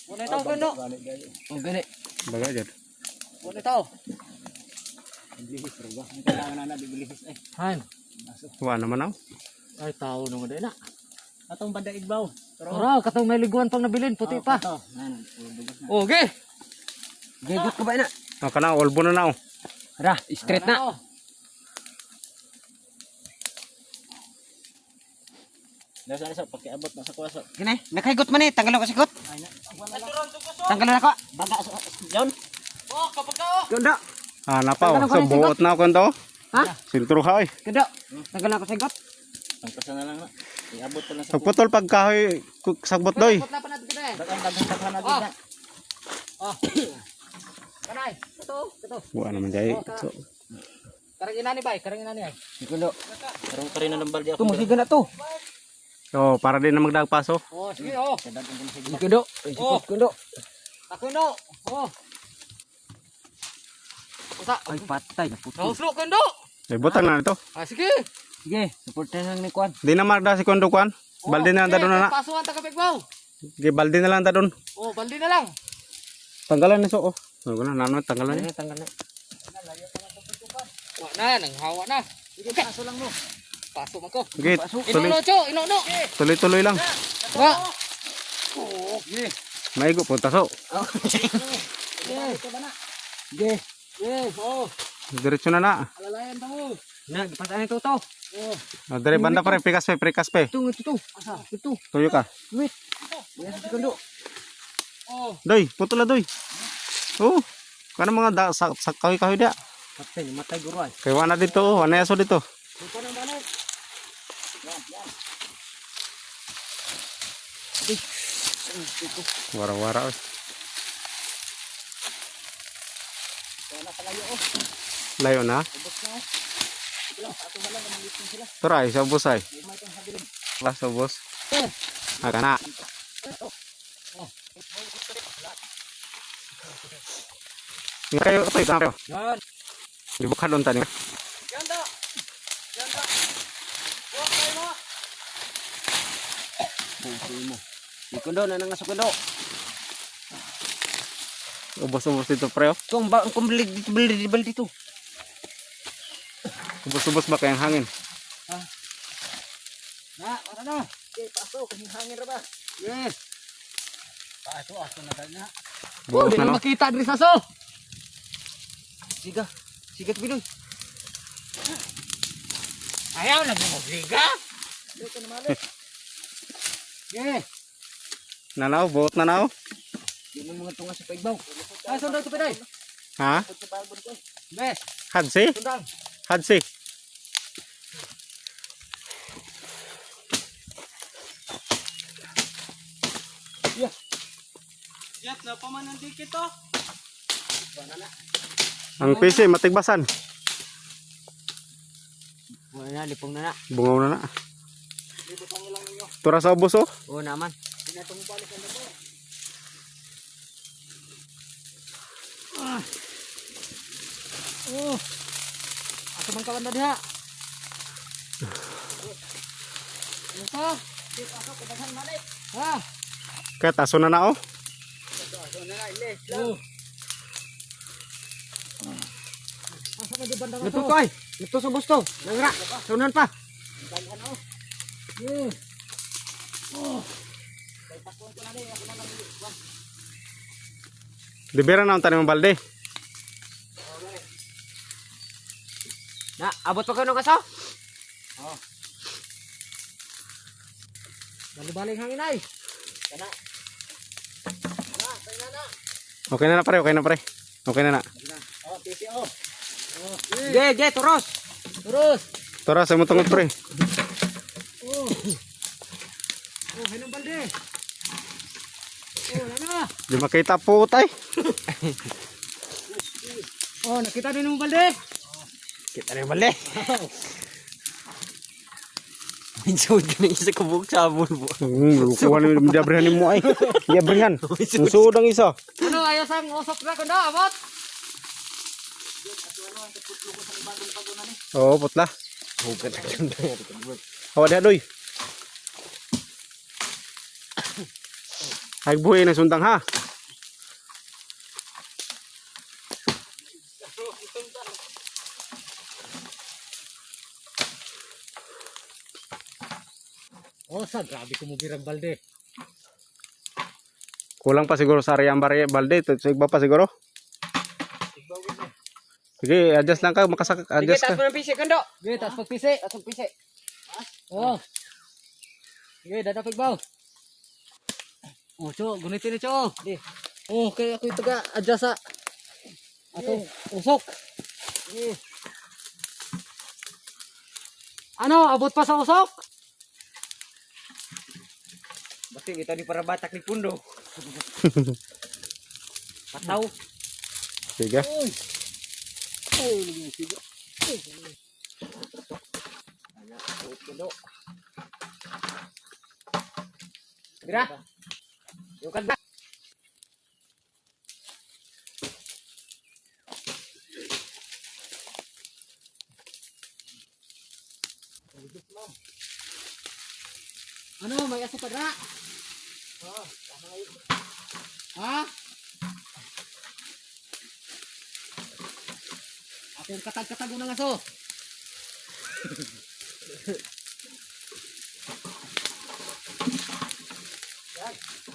Muna ito, kundo. Oh, gani. Baga dyan. Muna ito. Bilihis, bro. Ang kailangan na bilihis eh. Han. Wala naman ako. Ay, tao naman din na. Atong banda igbaw. Ora, katong may liguan pang nabilin, puti pa. Ito. Nan, bugas na. Okay. Gegot ka ba na? Ang kanang olbo na na ako. Ra, straight na. Nasa sa pakiabot na sa kuwaso. Kini, nakaigot man eh, tanggal ako sigot. Tanggal ako. Baga John. Oh, kapag ka. Kundo. Napaw. So buot na ako ito. Ha? Sintro ha eh. Kundo. Tanggal ako sigot. Tangkasan na lang na. Iabot pa lang sa. Pagputol pagkahoy sagbot doy. Putla pa natin kita eh. Dagan na gid. Oh. Kanay, ito. Wala naman dyan. So, Karang inani ba? Karang inani ay. Kundo. Karong kari na lambal di ako. Tumusiga na to. para din na magdagpaso. Oh, sige oh. Kundo. Oh. Kundo. Ako no. Oh. Usa. Ay patay na puto. Nauslo kundo. Butang na ito. Ah, sige. Sige, supportan lang ni Kwan. Di na magda si Kondo Kwan. Balde na lang ta doon na. Pasuhan ta kapig baw. Balde na lang ta doon. Oh, baldi na lang. Tanggalan na so. Wala na tanggalan niya. Tanggal na. Wa na, nang hawa na. Sige, paso lang mo. Paso man ko. Okay, Inono, cho, inono. tuloy lang. Wa. Oh, ye. Maigo po taso. Sige. Yes, oh. Diretso na na. Alalayan ta mo. Na, gipataan ito to. Oh. Dire banda pa rin. Prikas pe. Ito. Asa? Ito. Tuyo ka. Wait. Yes, si Kundo. Oh. Doy, putol na doy. Oh. Kana mga kahoy dia. Patay, matay guro ay. Kay wana dito, wana yaso dito. Ito nang banat. Wara-wara. Layo na. Tara, isa bus ay. Sa bus. Kana. Nga kayo, ito kayo. Yan. Dibuka doon tani. Ganda. Ganda. Oh, kayo mo. Di Kundo na nang Kundo. Ubos-ubos dito preo. Kung beli dito. Ubos-ubos ba kayang hangin? Na, wala na. Okay, paso, kasing hangin ra ba? Yes. Paso, aso na ganya. Buos na no. Makita diri sa so. Siga. Sigat bidoy. Ayaw na mo siga. Dito na mali. Yeah. Nanaw, buot na naw. Di mo mga tunga sa paigbaw. Ay, sundan ko piday. Ha? Bes, Hadsi? sundan. Hadsi. Yat na pa man ang dikit to. Ang PC matigbasan. Wala na, lipong na na. Bungaw na na. Tura sa ubos oh. Oo naman. Oh. Asa man kawan diha? Ano pa? Dito ako kadaghan malik. Ha? Kaya taso na na oh. Oh. Asa man di bandang Luto ko ay. Luto sa busto. Nangra. Sunan pa. Yeah. Oh. Libera na ang tanim ng balde. Na, abot pa ko nung kaso? Bali-baling hangin ay. Okay na na pare, okay na pare. Okay na na. Oh, PC oh. Ge, turos. Terus. Tura sa mo tungod pre. Oh. Oh, hinong balde. Oh, ano? Di makita po tay. Oh, nakita din mo balde. Kita na yung mali. Minsan ka na isa kabuk sabon po. Kuha ni dabrihan mo ay. Dabrihan. Suod ang isa. Ano ayos ang usap na kundo abot? Oo, putla. Bukan akan bayar. Hawa dia doy. Hagbuhi na sundang ha. Oh, grabe ko mo birang balde. Kulang pa siguro sa area ang balde. Sigba pa siguro. Sige, adjust lang ka. Makasak, Sige, adjust taas mo ka. ng pisi, Kondo. Sige, taas pagpisi. Taas ng pisi. Oh. Sige, dadapig baw. Oh, Cho, gunitin ni Cho. Di. Oh, kaya ako ito ka adjust sa atong usok. Sige. Ano, abot pa sa usok? Basta ito ni para batak ni Pundo. Pataw. Sige. Uy. Oh, sige. Mira. Yung kanda. Ano, may aso pa dra? Ha? Akong katag-katag ng aso.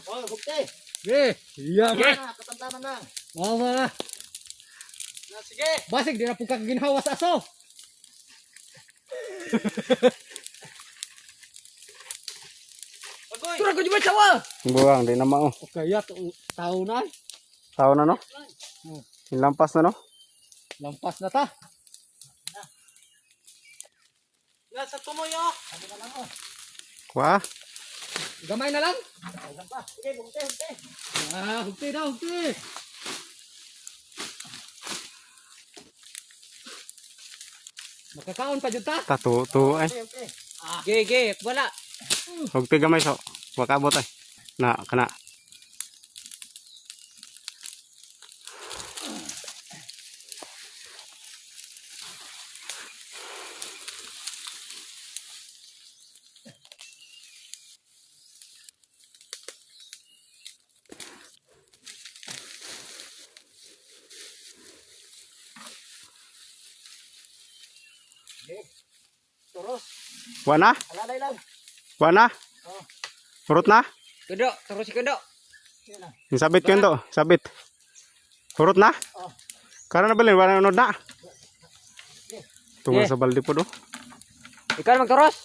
Oh, bukti. Sige. Iya Sige. na, katamtaman na. Oo na. Sige. Basig, di na po kaginhawa sa aso. Agoy. Tura ko di ba sawa? Buwang, di na mao. Kaya tao na. Tao na no? Lampas na no? Lampas na ta. Nasa tumoy oh. Wah. Gamay na lang. Sige, bukti, bukti. Ah, hugti na, hugti. Makakaon pa dyan ta. Tatu ay. Gege, wala. Hugti gamay so. Wakabot ay. Na kana. Turos. Wana? Alalay lang. Wana? Hurot na? Kondo, terus si Kondo. Yung sabit ko yun to. Sabit. Hurot na? Karena na balin. Wala nunod na. Tunga sa baldi po do. Ikaw magturos.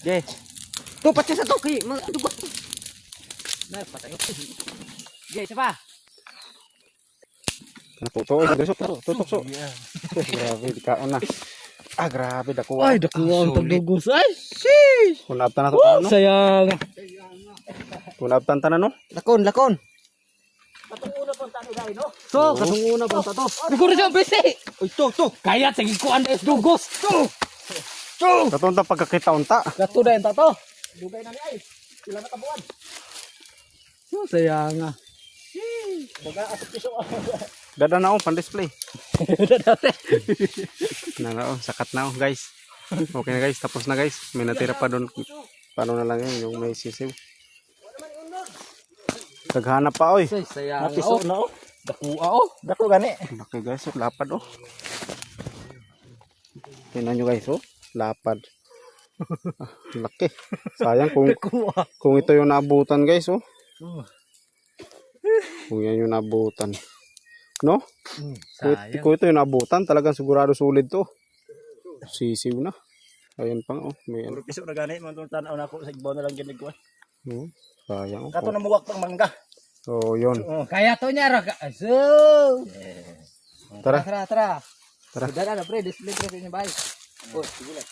Ge. Tupat siya sa toki. Magdugo. Na, patay. Ge, isa pa. Kana po to. Gasok. Tutok so. Grabe. Dikaon na. Ah, grabe. Dakuha. Ay, dakuha ang tagdugos. Ay, Kunabtan na to. Ano? sayang. Kunabtan ta na no? Lakon, lakon. So, katong una pa to. Siguro siya bisi. Uy, to. Kaya sige ko ang dugos. To. Katunta pagkakita unta. Gato na yung tato. Dugay na ni ay. Sila na kabuan. So, sayang ah. Baga asap piso. Dada na pan display. Dati. Na sakat na guys. Okay na guys, tapos na guys. May natira pa doon. Paano na lang yun, yung may sisiw. Naghanap pa oy. Sayang. Napiso na oh. Dakuha oh. Dako gani. Laki guys, oh, lapad oh. Tingnan nyo guys oh, lapad. Laki. Sayang kung ito yung naabutan guys oh. Kung yan yung naabutan. No? Kung ito yung naabutan, talagang sigurado sulit to. Sisiw na. Ayan pang oh. May ano. Piso na gani, mga tanaw na ako sa igbaw na lang ginig ko. Sayang oh. Kato na muwak pang mangga. Oh, yun. Kaya to niya raga. So. Tara. Tara. Tara. Dada na pre, display pre niya bay. Oh, sige lang.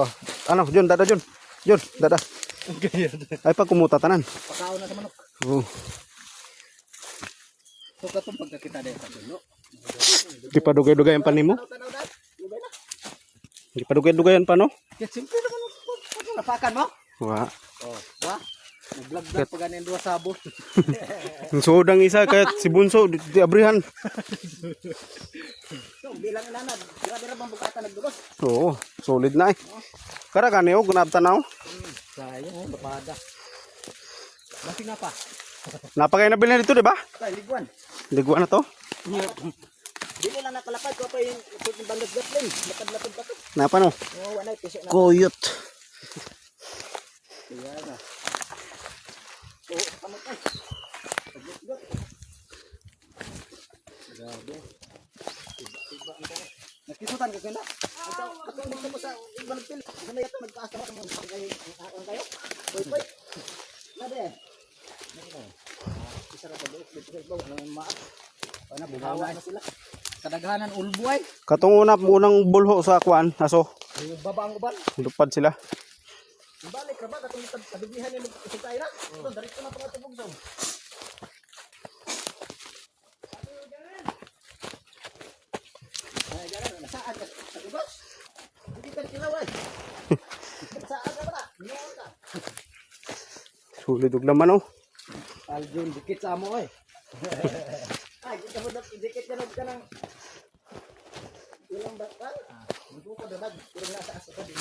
Oh, ano, Jun, dada Jun. Jun, dada. Ay pag kumuta tanan. Pakaon na sa manok. Oh. So katong pagkakita dahil sa dulo. Di pa dugay-dugay ang panin mo? Di pa dugay-dugay ang pano? Kaya simple naman. Napakan mo? Wa. Oh, ba? Nag-vlog pa ganin duwa sabon. Ang sudang isa kahit si Bunso di abrihan. So, bilang inanad. Grabe bang bukata nagdugos. Oo, solid na eh. Kara gani oh, gunabtan na oh. Sayang oh, lapada. Basi na pa. Napakay na bilhin dito, di ba? Tay, liguan. Liguan na to. Dili lang nakalapad ko pa yung bandot gatlin. Lapad-lapad pa to. Napa no? Oo, wala piso na. Kuyot. Yan na. Oo, kamot ay. Paggot-got. Grabe. Tiba ang kaya. Nakisutan ka kaya. Ako ang gusto mo sa ibang pil. Sana yato nagpaas ka mo ang kayo. Poy. Nade. Isa ra pa doon. Dito ba nang maat. Ana buhawa na sila. Kadaghanan ulboy. Katong unang bulho sa kuan, aso. Yung baba ang uban. Lupad sila. Balik ra ba katong taduglihan ni isig tayo na. Ito diretso na pa tubog zone. Ay, garan na saan ka? Sa tubos? Hindi ka kilaway. Saan ka ba? Niyan ka. Sulit og laman oh. Aljun dikit sa amo eh. Ay, kita mo dikit ka ng ilang bakal. Hindi ko dadag. Pero nasa asa ka din.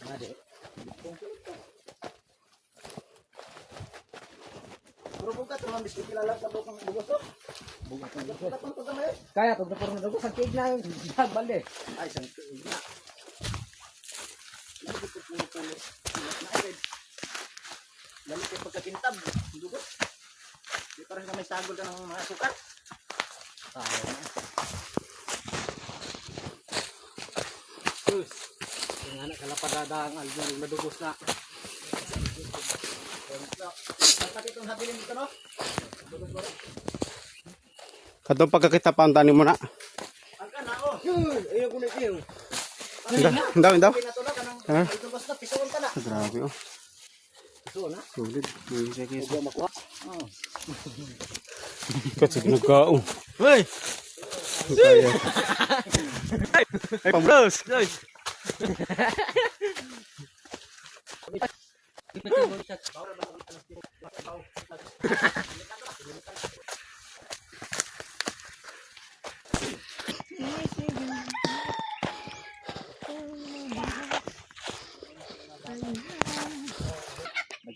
Nade. Pero buka tulang biskuit kilala ka bukang bugos to. Bugat ang Buka pa to gamay. kaya tog na puro dago sa kig na balde. Ay, sang na. Lalo kayo pagkakintab. Dugot. Di parang na may sagol ka ng mga sukat. Sus. Yung anak kalapadada ang aljun madugos na. Bakit itong habilin dito, no? Katong pagkakita pa ang tanim mo na. Ang kana, oh. Ayun ko na iyo. Hindaw. Pinatulog ka ng Ha? itubos na, pisoon ka na. Grabe oh. So na. Sulit. May sige. Huwag makuha. Kasi ginagaong. Hoy. Kaya. Ay, pambros.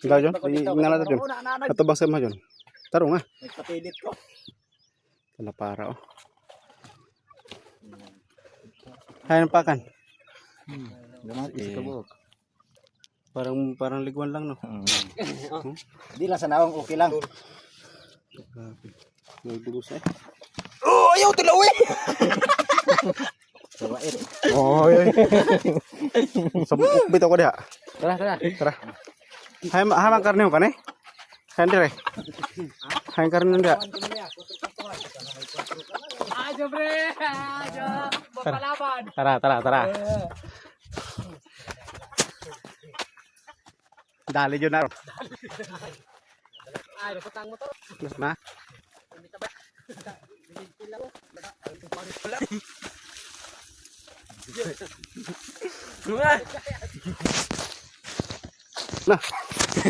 Ikaw John, ingala ta John. Ato basa mo John. Tarong ah. Nagpapilit ko. Kala para oh. Hayan pakan. Parang liguan lang no. Di lang sa nawang okay lang. May dugos eh. Oh, ayaw tilaw eh. Sawain. Oh, yun. Sabuk bitaw ko diha. Tara. Tara. Hay karne mo kanay. Hayan dire. Hayan karne diha. Ajo bre. Ajo. Papalaban. Tara. Dali John na. Ay, patang motor. Mas na. Nah,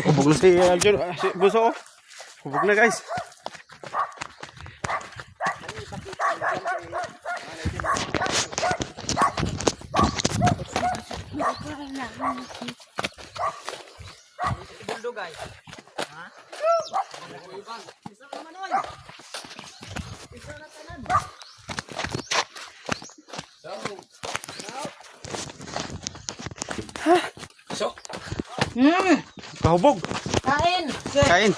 hubog na si Aljon, si Buso. Hubog na guys. Buldo guys. Ha? Isa naman oy. Isa na tanan. So. Kahubog. Kain. Kain.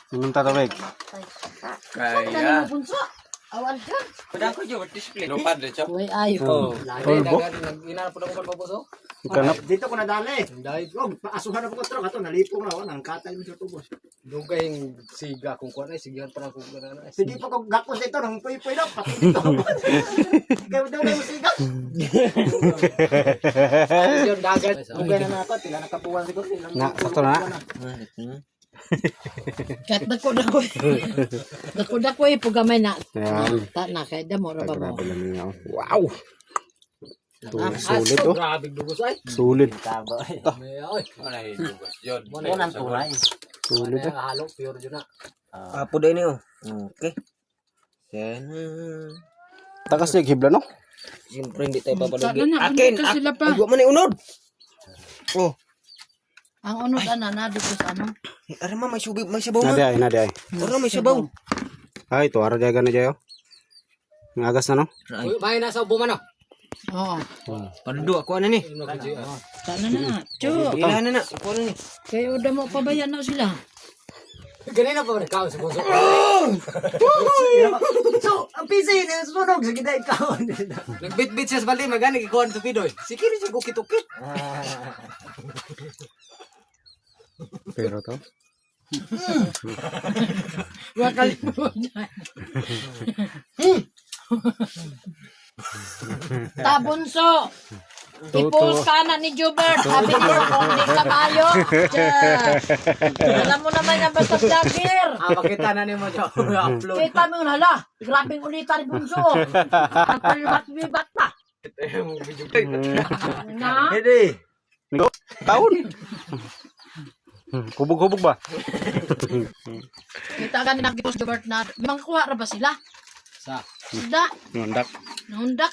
Minum tatawag. Kaya. Bunso. Awan ka. Padang ko jo display. Lupad de chop. Uy, ayo. Tulbo. Ina po ko baboso. Kanap. Dito ko nadali. Dahil Oh, paasuhan na po ko ato nalipong na oh, nang katay mo sa tubos. dugay yung siga kung kuan ay sigahan para kung kuan ay. Sige pa ko gakos dito nang puy-puy na pati dito. Kaya daw na musiga. Yung dagat. Dugay na ako, tila nakapuwan siguro ilang. Na, sakto na. Kat dako. Dako eh pugamay na. Ayan. Ta na kay damo ra ba mo. Grabe lang niya. Wow. Sulit oh. Grabe dugos ay. Sulit. May oy. Wala yung dugos yun. Mo nang tunay. Sulit oh. Halo pure jud na. Apo din yun. Okay. Yan. Takas niya hibla no? Siyempre hindi tayo Sana papalugi. na, Akin! ka sila pa. Huwag man unod! Oh. Ang unod na dito sa ano. Ara ma, may sabaw ma. Nadi ay. Ara, may sabaw. Ay, ito, ara jaga na jayo. Ang agas na, no? Uy, bahay na sa ubo man, oh. Oo. Panudo, ako ano ni? Sana na. Chu. Ilahan na na, ako ano ni? Kayo da mo pabayan na sila. Ganina pa rin kaon sa puso. So, ang PC na sunog sa gida ikaw. Nagbit-bit siya sa bali, magani kikuhan sa pidoy. Sige rin siya kukit-ukit. Pero to. Huwag kalimutan. Tabunso. Ipos ka na ni Jubert. Sabi niyo kung di ka mayo. Alam mo naman yung basta vlogger. Makita na niyo mo siya. Upload. Kita mo yun, hala. Grabing ulitan ni Bunso. Pagpalibat pa. Na? Hindi. Taon. Hubog-hubog ba? Kita ka nila Ipos Jubert na. Limang kuha ra ba sila? Sa. Sida. Nundak. Nahundak.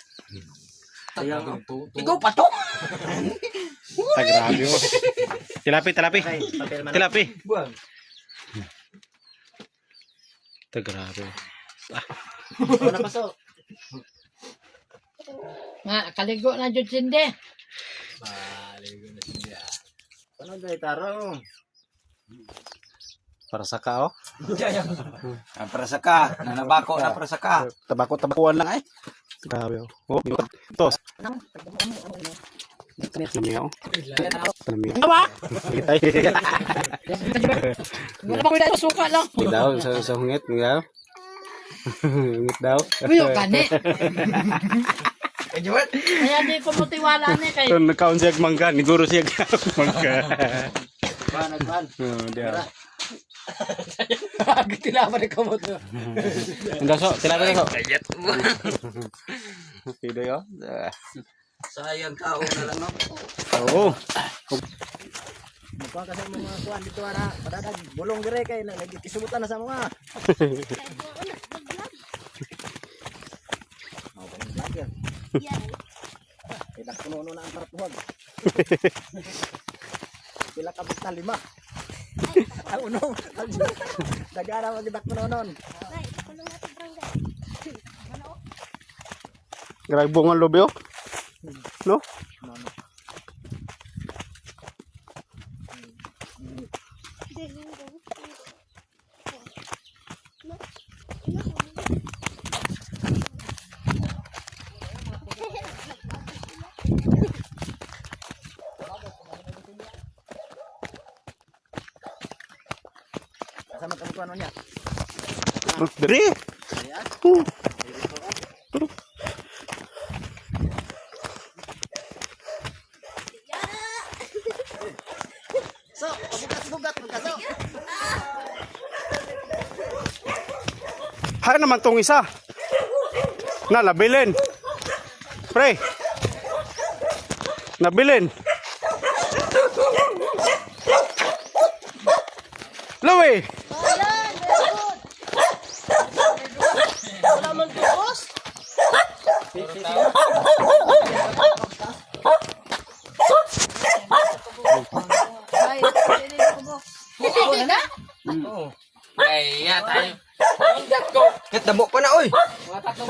Ikaw pa to? Grabe mo. Tilapi. Buwan. Grabe. Wala pa so. Nga, kaligo na dyan sindi. Ano dahil taro? Para sa ka, oh. Ang prasaka, nanabako na prasaka. Tabakuan lang, ay. Grabe, oh. Oh, tos. Tanami, oh. Tanami. Tawa! Kitay. Wala pa ko dahil suka lang. Hungit daw, sa hungit. Hungit daw. Uyo, gani. Kaya di ko mutiwala ni kay. Ito, nagkaon siya mangga. Niguro siya mangga. Nagban. Oh, diya. Tilaman ni kamot mo. Anda, so. Tilapi na, so. Pidoy, oh. Sayang tao na lang no. Oo. Magkuhan kasi mga kuhan dito ara. Padadag bulong dire kay nagkisubutan na sa mga. Mau pa ng vlogger. Tidak puno na ang tarpuhag. Pila ka basta 5. Ang unong. Dagara magidak puno non. Grabe bunga lobe, oh. No? Sama ka kuhan niya. Dari. So, bugat magkaso. Hay naman tong isa. Nabilin. Pre. Nabilin. Louie. Wala man tukos. Ay, hindi na? Ay, tayo. Ket damo pa na oy. Mga tatlong